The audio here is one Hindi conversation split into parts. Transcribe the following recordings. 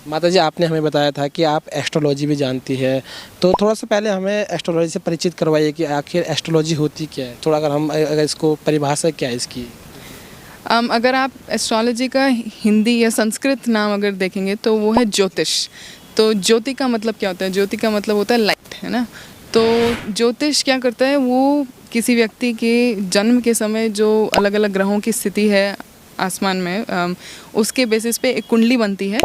माता जी, आपने हमें बताया था कि आप एस्ट्रोलॉजी भी जानती है, तो थोड़ा सा पहले हमें एस्ट्रोलॉजी से परिचित करवाइए कि आखिर एस्ट्रोलॉजी होती क्या है। थोड़ा अगर इसको परिभाषा क्या है इसकी। अगर आप एस्ट्रोलॉजी का हिंदी या संस्कृत नाम अगर देखेंगे तो वो है ज्योतिष। तो ज्योति का मतलब क्या होता है? ज्योति का मतलब होता है लाइट, है ना। तो ज्योतिष क्या करता है, वो किसी व्यक्ति के जन्म के समय जो अलग अलग ग्रहों की स्थिति है आसमान में, उसके बेसिस पे एक कुंडली बनती है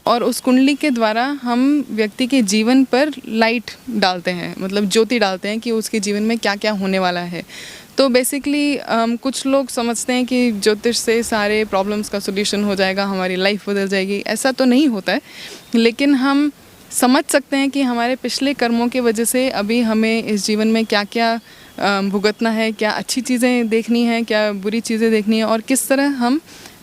और उस कुंडली के द्वारा हम व्यक्ति के जीवन पर लाइट डालते हैं, मतलब ज्योति डालते हैं कि उसके जीवन में क्या क्या होने वाला है। तो बेसिकली कुछ लोग समझते हैं कि ज्योतिष से सारे प्रॉब्लम्स का सोल्यूशन हो जाएगा, हमारी लाइफ बदल जाएगी। ऐसा तो नहीं होता है, लेकिन हम समझ सकते हैं कि हमारे पिछले कर्मों की वजह से अभी हमें इस जीवन में क्या क्या भुगतना है, क्या अच्छी चीज़ें देखनी है, क्या बुरी चीज़ें देखनी है, और किस तरह हम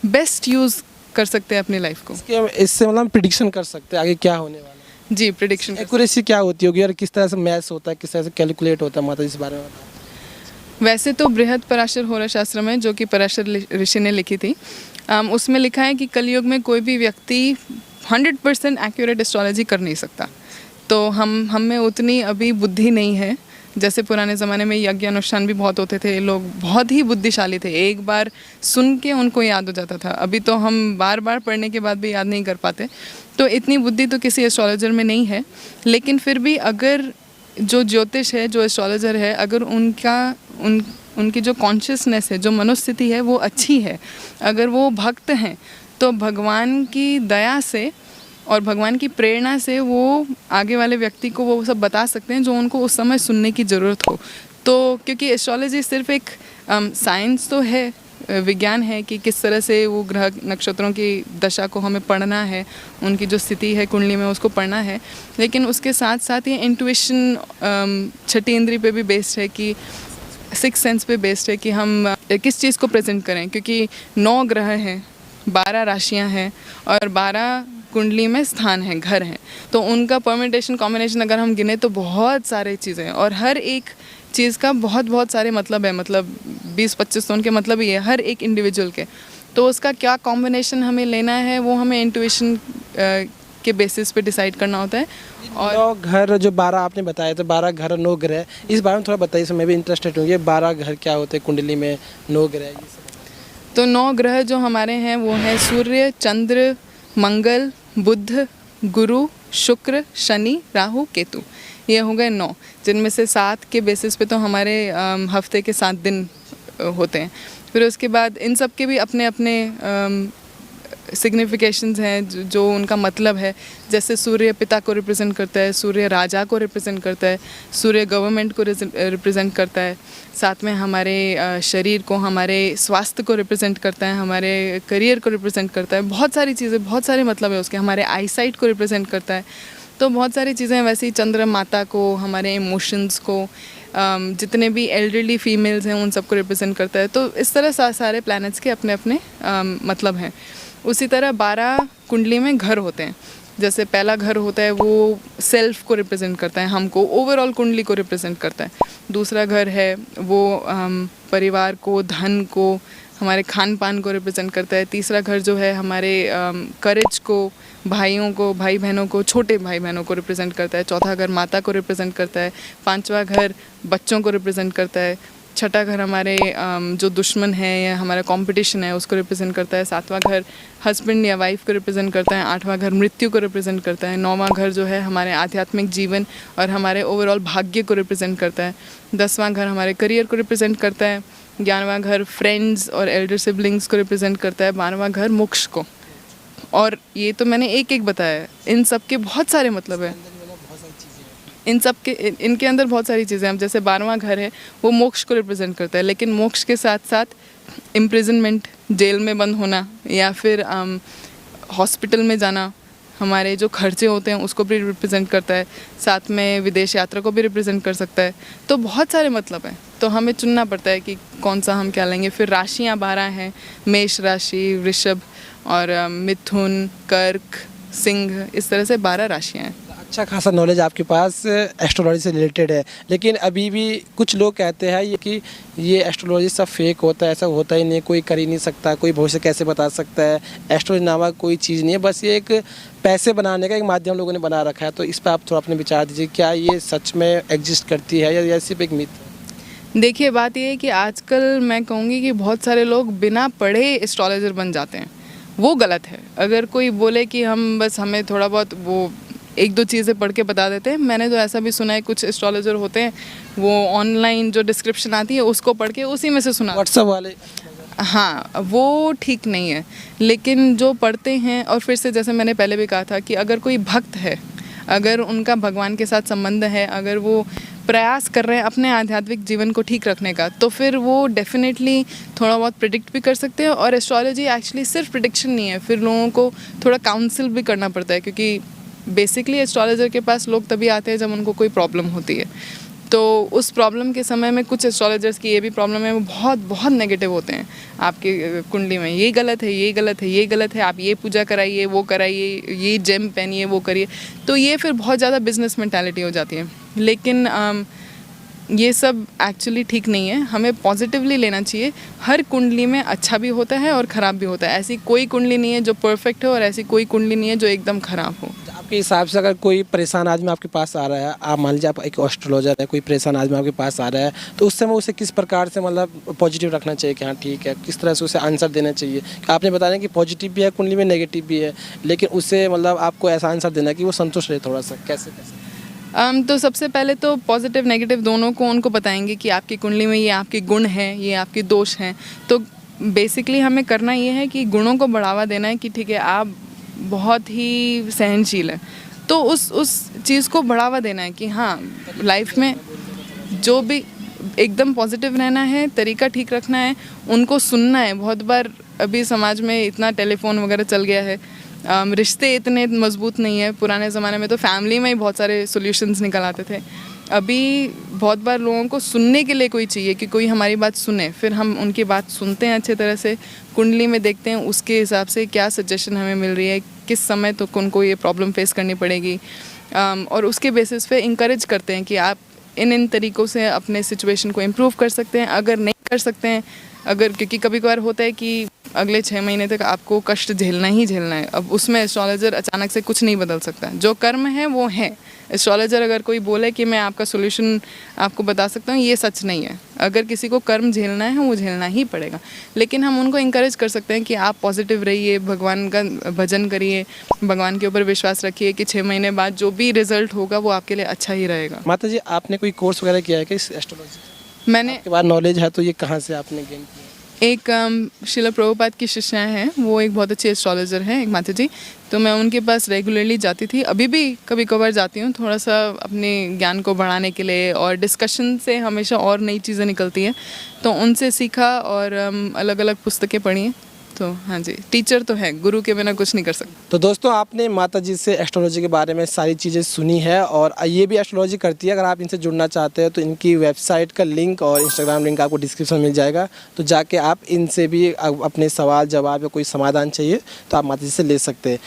बेस्ट यूज़ कर सकते हैं अपनी लाइफ को। इससे मतलब प्रिडिक्शन कर सकते हैं आगे क्या होने वाला है। जी, प्रिडिक्शन। एक्यूरेसी क्या होती होगी और किस तरह से मैथ्स होता है, किस तरह से कैलकुलेट होता है, माता जी इस बारे में बताओ। वैसे तो बृहद पराशर होरा शास्त्र में, जो कि पराशर ऋषि ने लिखी थी, उसमें लिखा है कि कलयुग में कोई भी व्यक्ति 100% एक्यूरेट एस्ट्रोलॉजी कर नहीं सकता। तो हम में उतनी अभी बुद्धि नहीं है। जैसे पुराने ज़माने में यज्ञ अनुष्ठान भी बहुत होते थे, लोग बहुत ही बुद्धिशाली थे, एक बार सुन के उनको याद हो जाता था। अभी तो हम बार बार पढ़ने के बाद भी याद नहीं कर पाते। तो इतनी बुद्धि तो किसी एस्ट्रोलॉजर में नहीं है। लेकिन फिर भी अगर जो ज्योतिष है, जो एस्ट्रोलॉजर है, अगर उनकी जो कॉन्शियसनेस है, जो मनोस्थिति है, वो अच्छी है, अगर वो भक्त हैं, तो भगवान की दया से और भगवान की प्रेरणा से वो आगे वाले व्यक्ति को वो सब बता सकते हैं जो उनको उस समय सुनने की ज़रूरत हो। तो क्योंकि एस्ट्रोलॉजी सिर्फ एक साइंस तो है, विज्ञान है कि किस तरह से वो ग्रह नक्षत्रों की दशा को हमें पढ़ना है, उनकी जो स्थिति है कुंडली में उसको पढ़ना है, लेकिन उसके साथ साथ ये इंट्यूशन छठी इंद्री पे भी बेस्ड है, कि सिक्स सेंस पे बेस्ड है कि हम किस चीज़ को प्रेजेंट करें। क्योंकि 9 ग्रह हैं, 12 राशियां हैं और 12 कुंडली में स्थान हैं, घर हैं। तो उनका परम्यूटेशन कॉम्बिनेशन अगर हम गिने तो बहुत सारे चीज़ें हैं, और हर एक चीज़ का बहुत बहुत सारे मतलब है, मतलब 20-25 तो उनके मतलब ही है हर एक इंडिविजुअल के। तो उसका क्या कॉम्बिनेशन हमें लेना है वो हमें इंट्यूशन के बेसिस पे डिसाइड करना होता है। और 9 घर जो 12 आपने बताया, तो 12 घर 9 ग्रह, इस बारे में थोड़ा बताइए, मैं भी इंटरेस्टेड हूँ। ये 12 घर क्या होते हैं कुंडली में, 9 ग्रह ये सब। तो 9 ग्रह जो हमारे हैं वो हैं सूर्य, चंद्र, मंगल, बुध, गुरु, शुक्र, शनि, राहु, केतु। ये हो गए 9, जिनमें से 7 के बेसिस पे तो हमारे हफ्ते के 7 दिन होते हैं। फिर उसके बाद इन सब के भी अपने अपने सिग्निफिकेशंस हैं, जो उनका मतलब है। जैसे सूर्य पिता को रिप्रेजेंट करता है, सूर्य राजा को रिप्रेजेंट करता है, सूर्य गवर्नमेंट को रिप्रेजेंट करता है, साथ में हमारे शरीर को, हमारे स्वास्थ्य को रिप्रेजेंट करता है, हमारे करियर को रिप्रेजेंट करता है। बहुत सारी चीज़ें, बहुत सारे मतलब है उसके। हमारे आईसाइट को रिप्रेजेंट करता है। तो बहुत सारी चीज़ें हैं। वैसे ही चंद्र माता को, हमारे इमोशंस को, जितने भी एल्डरली फीमेल्स हैं उन सबको रिप्रेजेंट करता है। तो इस तरह सारे प्लैनेट्स के अपने अपने मतलब हैं। उसी तरह 12 कुंडली में घर होते हैं। जैसे पहला घर होता है वो सेल्फ को रिप्रेजेंट करता है, हमको, ओवरऑल कुंडली को रिप्रेजेंट करता है। दूसरा घर है वो परिवार को, धन को, हमारे खान पान को रिप्रेजेंट करता है। तीसरा घर जो है हमारे करेज को, भाइयों को, भाई बहनों को, छोटे भाई बहनों को रिप्रेजेंट करता है। चौथा घर माता को रिप्रेजेंट करता है। पांचवा घर बच्चों को रिप्रेजेंट करता है। छठा घर हमारे जो दुश्मन है या हमारा कंपटीशन है उसको रिप्रेजेंट करता है। सातवां घर हस्बैंड या वाइफ को रिप्रेजेंट करता है। आठवां घर मृत्यु को रिप्रेजेंट करता है। नौवां घर जो है हमारे आध्यात्मिक जीवन और हमारे ओवरऑल भाग्य को रिप्रेजेंट करता है। 10वां घर हमारे करियर को रिप्रेजेंट करता है। 11वां घर फ्रेंड्स और एल्डर सिबलिंग्स को रिप्रेजेंट करता है। 12वां घर मोक्ष को। और ये तो मैंने एक एक बताया है, इन सब के बहुत सारे मतलब है। इनके अंदर बहुत सारी चीज़ें हैं। जैसे 12वां घर है वो मोक्ष को रिप्रेजेंट करता है, लेकिन मोक्ष के साथ साथ इम्प्रिजनमेंट, जेल में बंद होना, या फिर हॉस्पिटल में जाना, हमारे जो खर्चे होते हैं उसको भी रिप्रेजेंट करता है। साथ में विदेश यात्रा को भी रिप्रेजेंट कर सकता है। तो बहुत सारे मतलब हैं, तो हमें चुनना पड़ता है कि कौन सा हम क्या लेंगे। फिर राशियाँ 12 हैं, मेष राशि, वृषभ और मिथुन, कर्क, सिंह, इस तरह से 12 राशियाँ हैं। अच्छा खासा नॉलेज आपके पास एस्ट्रोलॉजी से रिलेटेड है, लेकिन अभी भी कुछ लोग कहते हैं ये कि ये एस्ट्रोलॉजी सब फेक होता है, ऐसा होता ही नहीं, कोई कर ही नहीं सकता, कोई भविष्य कैसे बता सकता है, एस्ट्रोलॉजी नामक कोई चीज़ नहीं है, बस ये एक पैसे बनाने का एक माध्यम लोगों ने बना रखा है। तो इस पर आप थोड़ा अपने विचार दीजिए, क्या ये सच में एग्जिस्ट करती है या सिर्फ एक मिथ है? देखिए, बात ये है कि आजकल मैं कहूँगी कि बहुत सारे लोग बिना पढ़े एस्ट्रोलॉजर बन जाते हैं, वो गलत है। अगर कोई बोले कि हमें थोड़ा बहुत वो एक दो चीज़ें पढ़ के बता देते हैं, मैंने तो ऐसा भी सुना है कुछ एस्ट्रोलॉजर होते हैं वो ऑनलाइन जो डिस्क्रिप्शन आती है उसको पढ़ के उसी में से सुना, व्हाट्सएप वाले। हाँ, वो ठीक नहीं है। लेकिन जो पढ़ते हैं, और फिर से जैसे मैंने पहले भी कहा था कि अगर कोई भक्त है, अगर उनका भगवान के साथ संबंध है, अगर वो प्रयास कर रहे हैं अपने आध्यात्मिक जीवन को ठीक रखने का, तो फिर वो डेफिनेटली थोड़ा बहुत प्रिडिक्ट भी कर सकते हैं। और एस्ट्रोलॉजी एक्चुअली सिर्फ प्रिडिक्शन नहीं है, फिर लोगों को थोड़ा काउंसिल भी करना पड़ता है, क्योंकि बेसिकली एस्ट्रोलॉजर के पास लोग तभी आते हैं जब उनको कोई प्रॉब्लम होती है। तो उस प्रॉब्लम के समय में कुछ एस्ट्रोलॉजर्स की ये भी प्रॉब्लम है, वो बहुत बहुत नेगेटिव होते हैं आपकी कुंडली में, ये गलत है, ये गलत है, ये गलत है, आप ये पूजा कराइए, वो कराइए, ये जेम पहनिए, वो करिए। तो ये फिर बहुत ज़्यादा बिजनेस मेंटालिटी हो जाती है। लेकिन ये सब एक्चुअली ठीक नहीं है, हमें पॉजिटिवली लेना चाहिए। हर कुंडली में अच्छा भी होता है और ख़राब भी होता है। ऐसी कोई कुंडली नहीं है जो परफेक्ट हो और ऐसी कोई कुंडली नहीं है जो एकदम ख़राब हो। आपके हिसाब से अगर कोई परेशान आदमी आपके पास आ रहा है, आप मान लीजिए आप एक एस्ट्रोलॉजर है, कोई परेशान आदमी आपके पास आ रहा है, तो उस समय उसे किस प्रकार से मतलब पॉजिटिव रखना चाहिए कि हाँ ठीक है, किस तरह से उसे आंसर देना चाहिए? आपने बताया कि पॉजिटिव भी है कुंडली में, नेगेटिव भी है, लेकिन उसे मतलब आपको ऐसा आंसर देना कि वो संतुष्ट रहे थोड़ा सा, कैसे? तो सबसे पहले तो पॉजिटिव नेगेटिव दोनों को उनको बताएंगे कि आपकी कुंडली में ये आपके गुण हैं, ये आपके दोष हैं। तो बेसिकली हमें करना ये है कि गुणों को बढ़ावा देना है कि ठीक है, आप बहुत ही सहनशील हैं, तो उस चीज़ को बढ़ावा देना है कि हाँ, लाइफ में जो भी एकदम पॉजिटिव रहना है, तरीका ठीक रखना है, उनको सुनना है। बहुत बार अभी समाज में इतना टेलीफोन वगैरह चल गया है, रिश्ते इतने मजबूत नहीं है। पुराने ज़माने में तो फैमिली में ही बहुत सारे सॉल्यूशंस निकल आते थे। अभी बहुत बार लोगों को सुनने के लिए कोई चाहिए कि कोई हमारी बात सुने, फिर हम उनकी बात सुनते हैं अच्छे तरह से, कुंडली में देखते हैं उसके हिसाब से क्या सजेशन हमें मिल रही है, किस समय तो उनको ये प्रॉब्लम फेस करनी पड़ेगी, और उसके बेसिस पे इंकरेज करते हैं कि आप इन तरीक़ों से अपने सिचुएशन को इम्प्रूव कर सकते हैं। अगर नहीं कर सकते हैं, क्योंकि कभी कभार होता है कि अगले 6 महीने तक आपको कष्ट झेलना ही झेलना है, अब उसमें एस्ट्रोलॉजर अचानक से कुछ नहीं बदल सकता। जो कर्म है वो है। एस्ट्रोलॉजर अगर कोई बोले कि मैं आपका सोल्यूशन आपको बता सकता हूँ, ये सच नहीं है। अगर किसी को कर्म झेलना है वो झेलना ही पड़ेगा, लेकिन हम उनको इंकरेज कर सकते हैं कि आप पॉजिटिव रहिए, भगवान का भजन करिए, भगवान के ऊपर विश्वास रखिए कि 6 महीने बाद जो भी रिजल्ट होगा वो आपके लिए अच्छा ही रहेगा। माता जी, आपने कोई कोर्स वगैरह किया है क्या इस एस्ट्रोलॉजी मैंने के बाद नॉलेज है तो ये कहाँ से आपने गेन किया? एक शिला प्रभुपाद की शिष्याएँ हैं, वो एक बहुत अच्छी एस्ट्रोलॉजर हैं, एक माता जी। तो मैं उनके पास रेगुलरली जाती थी, अभी भी कभी कभार जाती हूँ, थोड़ा सा अपने ज्ञान को बढ़ाने के लिए, और डिस्कशन से हमेशा और नई चीज़ें निकलती हैं, तो उनसे सीखा और अलग अलग पुस्तकें पढ़ी हैं। तो हाँ जी, टीचर तो है, गुरु के बिना कुछ नहीं कर सकते। तो दोस्तों, आपने माता जी से एस्ट्रोलॉजी के बारे में सारी चीज़ें सुनी है, और ये भी एस्ट्रोलॉजी करती है। अगर आप इनसे जुड़ना चाहते हैं तो इनकी वेबसाइट का लिंक और इंस्टाग्राम लिंक आपको डिस्क्रिप्शन में मिल जाएगा, तो जाके आप इनसे भी अपने सवाल जवाब या कोई समाधान चाहिए तो आप माता जी से ले सकते हैं।